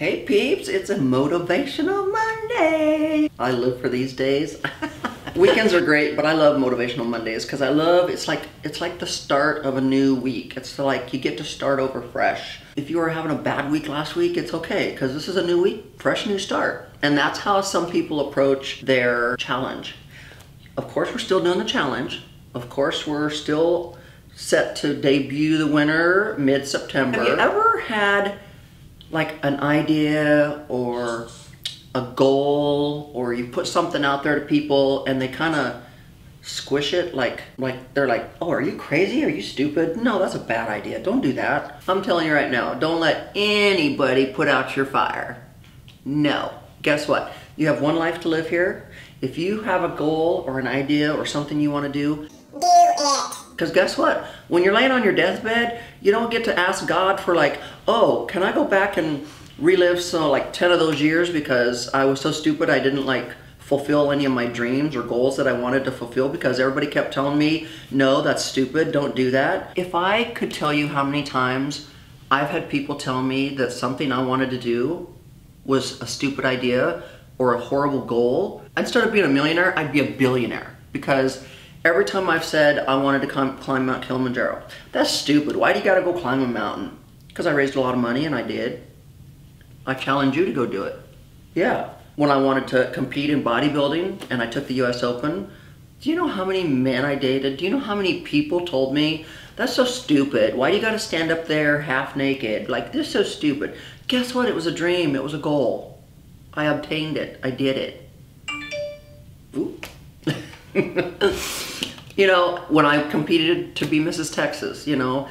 Hey peeps, it's a motivational Monday. I live for these days. Weekends are great, but I love motivational Mondays because it's like the start of a new week. It's like you get to start over fresh. If you were having a bad week last week, it's okay because this is a new week, fresh new start. And that's how some people approach their challenge. Of course, we're still doing the challenge. Of course, we're still set to debut the winner mid-September. Have you ever had like an idea or a goal, or you put something out there to people and they kind of squish it, like they're like, oh, are you crazy? Are you stupid? No, that's a bad idea. Don't do that. I'm telling you right now, don't let anybody put out your fire. No. Guess what? You have one life to live here. If you have a goal or an idea or something you want to do it. Because guess what? When you're laying on your deathbed, you don't get to ask God for like, oh, can I go back and relive like 10 of those years because I was so stupid I didn't like fulfill any of my dreams or goals that I wanted to fulfill because everybody kept telling me, no, that's stupid, don't do that. If I could tell you how many times I've had people tell me that something I wanted to do was a stupid idea or a horrible goal, instead of being a millionaire, I'd be a billionaire. Because every time I've said I wanted to climb Mount Kilimanjaro, that's stupid. Why do you gotta go climb a mountain? Because I raised a lot of money and I did. I challenge you to go do it. Yeah. When I wanted to compete in bodybuilding and I took the US Open, do you know how many men I dated? Do you know how many people told me, that's so stupid. Why do you gotta stand up there half naked? Like, this is so stupid. Guess what? It was a dream. It was a goal. I obtained it. I did it. Ooh. You know, when I competed to be Mrs. Texas, you know,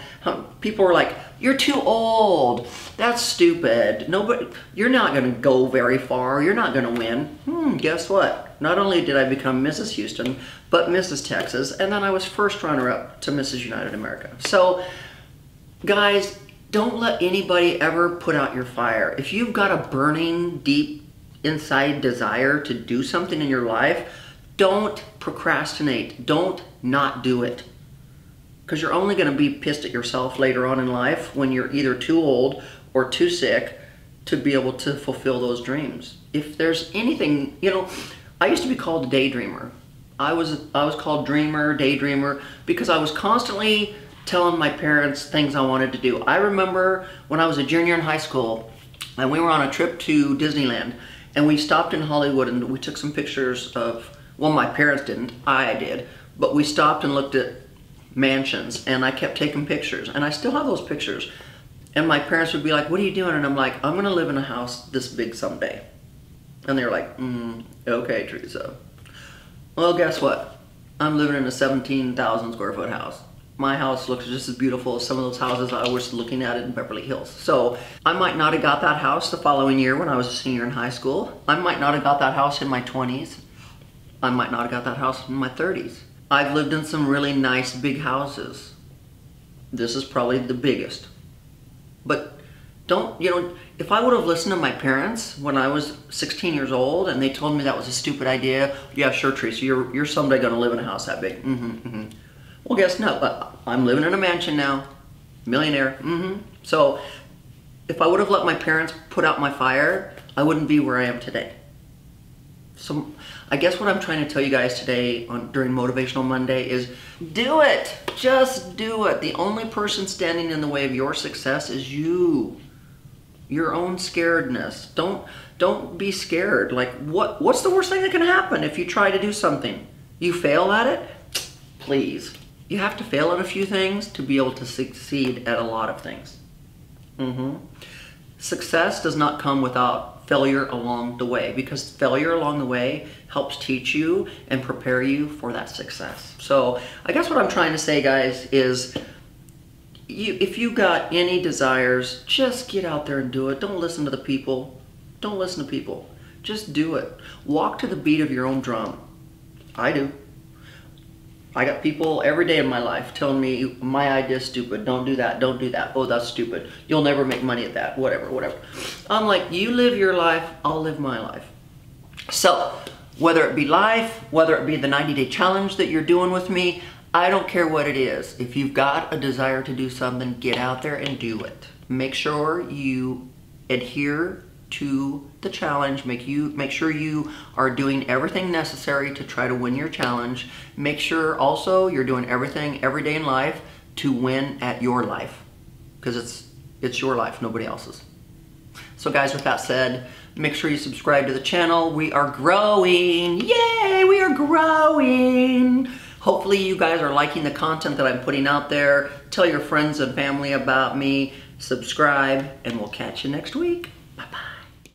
people were like, you're too old. That's stupid. Nobody, you're not going to go very far. You're not going to win. Guess what? Not only did I become Mrs. Houston, but Mrs. Texas, and then I was first runner-up to Mrs. United America. So, guys, don't let anybody ever put out your fire. If you've got a burning, deep inside desire to do something in your life, don't procrastinate. Don't not do it. Because you're only going to be pissed at yourself later on in life when you're either too old or too sick to be able to fulfill those dreams. If there's anything, you know, I used to be called a daydreamer. I was called dreamer, daydreamer, because I was constantly telling my parents things I wanted to do. I remember when I was a junior in high school and we were on a trip to Disneyland and we stopped in Hollywood and we took some pictures of, well, my parents didn't, I did, but we stopped and looked at mansions and I kept taking pictures and I still have those pictures. And my parents would be like, what are you doing? And I'm like, I'm gonna live in a house this big someday. And they were like, okay, Teresa. Well, guess what? I'm living in a 17,000 square foot house. My house looks just as beautiful as some of those houses I was looking at in Beverly Hills. So I might not have got that house the following year when I was a senior in high school. I might not have got that house in my 20s. I might not have got that house in my 30s. I've lived in some really nice big houses. This is probably the biggest. But don't, you know, if I would have listened to my parents when I was 16 years old and they told me that was a stupid idea, yeah, sure, Teresa, you're someday gonna live in a house that big. Well, guess no, I'm living in a mansion now, millionaire. So if I would have let my parents put out my fire, I wouldn't be where I am today. So I guess what I'm trying to tell you guys today during Motivational Monday is do it. Just do it. The only person standing in the way of your success is you. Your own scaredness. Don't be scared. Like what's the worst thing that can happen if you try to do something? You fail at it? Please. You have to fail at a few things to be able to succeed at a lot of things. Success does not come without failure along the way, because failure along the way helps teach you and prepare you for that success. So I guess what I'm trying to say, guys, is if you got any desires, just get out there and do it. Don't listen to the people. Don't listen to people. Just do it. Walk to the beat of your own drum. I do. I got people every day in my life telling me my idea is stupid. Don't do that. Don't do that. Oh, that's stupid. You'll never make money at that. Whatever, whatever. I'm like, you live your life, I'll live my life. So, whether it be life, whether it be the 90-day challenge that you're doing with me, I don't care what it is. If you've got a desire to do something, get out there and do it. Make sure you adhere to the challenge. Make sure you are doing everything necessary to try to win your challenge. Make sure also you're doing everything every day in life to win at your life, because it's your life, nobody else's. So guys, with that said, make sure you subscribe to the channel. We are growing. Yay, we are growing. Hopefully you guys are liking the content that I'm putting out there. Tell your friends and family about me. Subscribe, and we'll catch you next week.